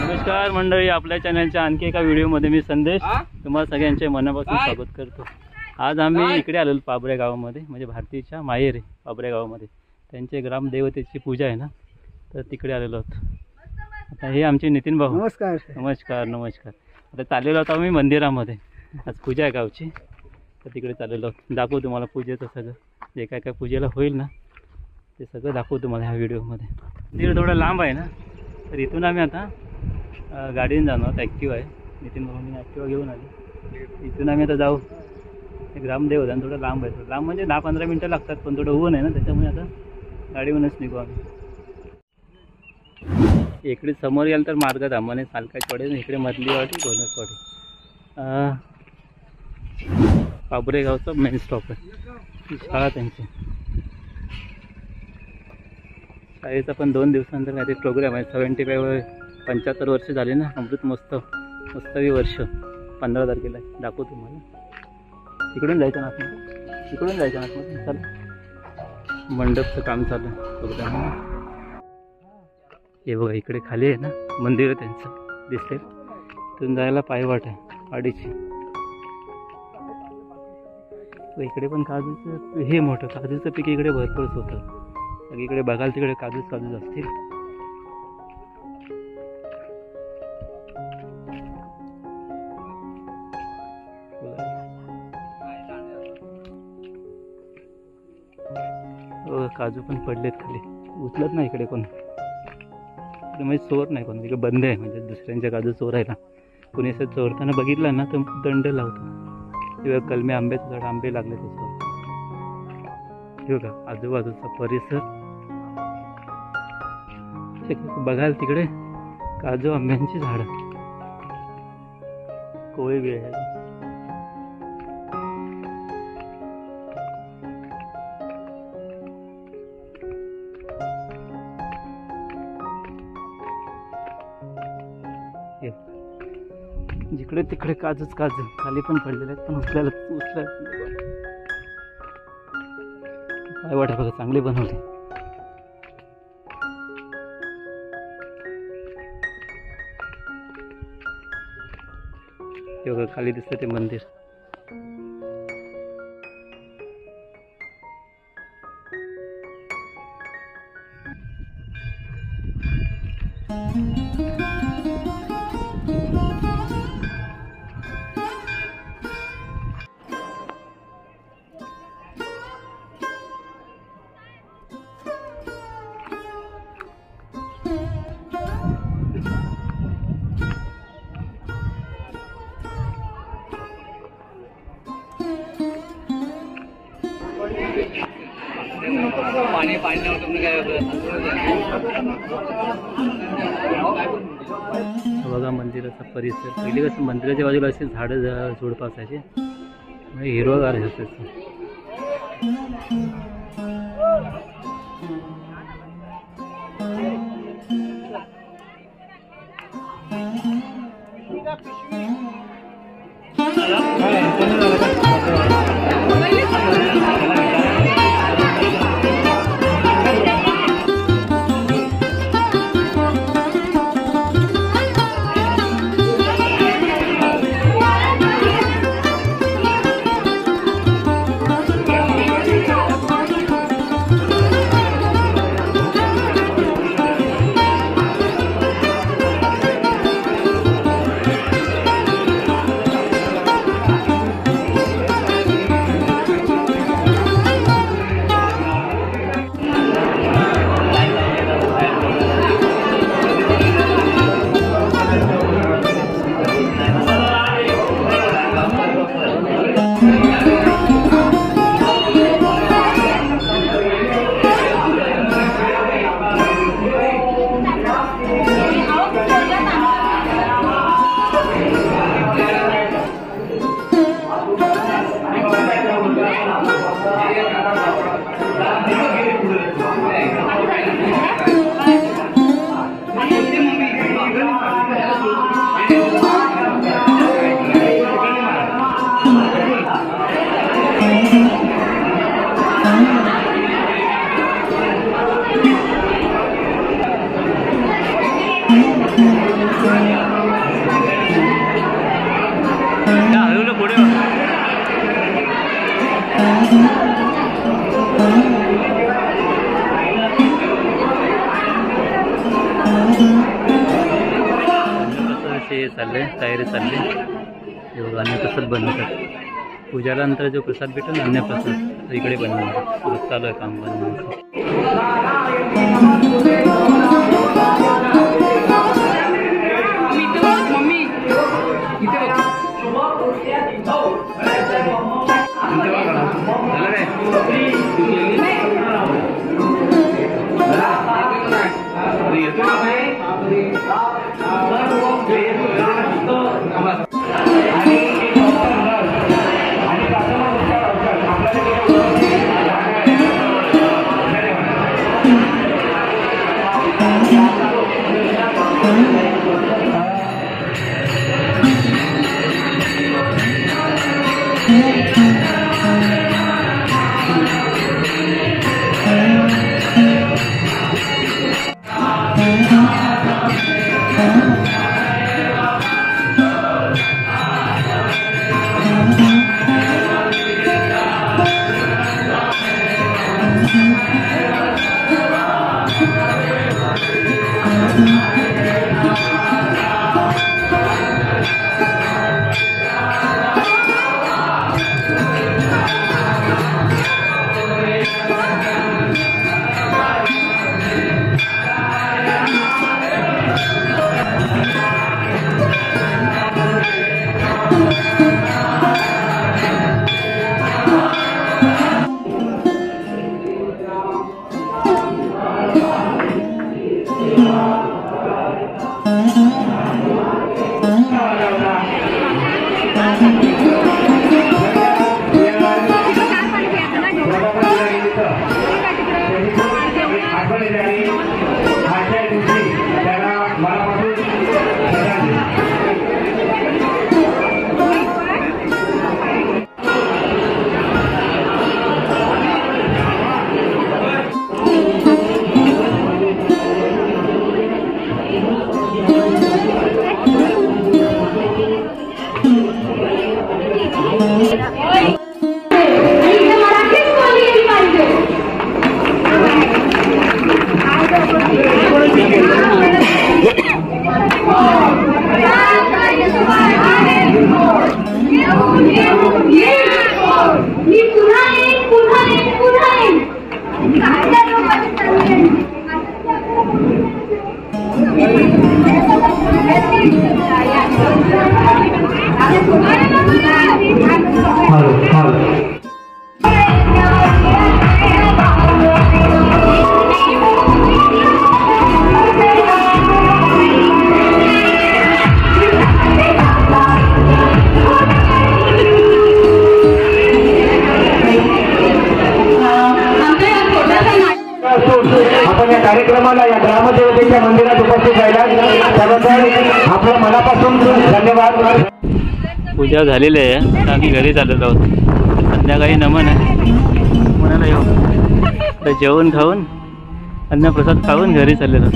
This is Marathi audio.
नमस्कार मंडळी, आपल्या चॅनलच्या आणखी एका व्हिडिओमध्ये मी संदेश तुम्हाला सगळ्यांचे मनापासून स्वागत करतो। आज आम्ही इकडे आलेलो पाबरे गावामध्ये, म्हणजे भारतीच्या माहेर आहे पाबरे गावामध्ये, त्यांचे ग्रामदेवतेची पूजा आहे ना, तर तिकडे आलेलो आहोत। आता हे आमचे नितीन भाऊ। नमस्कार नमस्कार नमस्कार। आता चाललेलो आहोत आम्ही मंदिरामध्ये, आज पूजा आहे गावची, तर तिकडे चाललेलो आहोत। दाखवू तुम्हाला पूजेचं सगळं, जे काय काय पूजेला होईल ना ते सगळं दाखवू तुम्हाला ह्या व्हिडिओमध्ये। मंदिर थोडं लांब आहे ना, तर इथून आम्ही आता गाडीने जाणार। ॲक्टिव्ह आहे, नितीन भाऊंनी ॲक्टिव्हा घेऊन आली। इथून आम्ही आता जाऊ ग्रामदेव आणि थोडं लांब आहे, लांब म्हणजे 10-15 मिनटं लागतात, पण थोडं ऊन आहे ना त्याच्यामुळे आता गाडीवरूनच निघू आम्ही। इकडे समोर याल तर मार्गधामाने सालकाचवाडी, इकडे मधली वाडी घोणसवाडी, पाबरे गावचा मेन स्टॉप आहे, शाळा त्यांची। शाळेचा पण 2 दिवसानंतर काहीतरी प्रोग्राम आहे। 75 वर्ष झाले ना, अमृत मस्तवी वर्ष 15 तारखेला दाखवू तुम्हाला। इकडून जायचं ना आतमध्ये, इकडून जायचं ना आतमध्ये, चला। मंडपचं काम चालू आहे प्रोग्राम। हे बघा इकडे खाली आहे ना मंदिर आहे त्यांचं, दिसते तिथून जायला पायवाट आहे वाडीची। इकडे पण काजूचं हे मोठं काजूचं पीक इकडे भरपूरच होतं, इकडे बघाल तिकडे काजूच असतील। काजू पण पडलेत खाली, उचलत नाही इकडे कोण, म्हणजे चोर नाही कोण, इकडे बंद आहे, म्हणजे दुसऱ्यांच्या काजू चोरायला कोणी असं चोरताना बघितलं ना तर दंड लावतो। किंवा कलमी आंब्याचं झाड, आंबे लागले त्याच्यावर। हे बघा आजूबाजूचा परिसर बघाल तिकडे काजू आंब्यांची झाडं, कोळी बी आहे। जिकडे तिकडे काजूच काजू, खाली पण पडलेले आहेत, पण उचलायला काय वाटत बघा, चांगले बनवले। हे बघा खाली दिसतं ते मंदिर। बघा मंदिराचा परिसर, पहिले कसं मंदिराच्या बाजूला असे झाडं झुडपं असायचे, म्हणजे हिरवगार असायचं। चालले, तयारी चालली. एवढं अन्नप्रसाद बनवतात. पूजाला नंतर जो प्रसाद भेटतो ना अन्नप्रसाद तो इकडे बनवतात. चालू आहे काम बनवण्याचं. आपण या कार्यक्रमाला या ग्रामदेवतेच्या मंदिरात उपस्थित राहिला त्याबद्दल आपल्या मनापासून धन्यवाद. पूजा झालेली आहे. आता आम्ही घरी चाललेलो आहोत. संध्याकाळी नमन आहे. कोणाला येऊ तर जेवण खाऊन अन्नप्रसाद खाऊन घरी चाललेलो.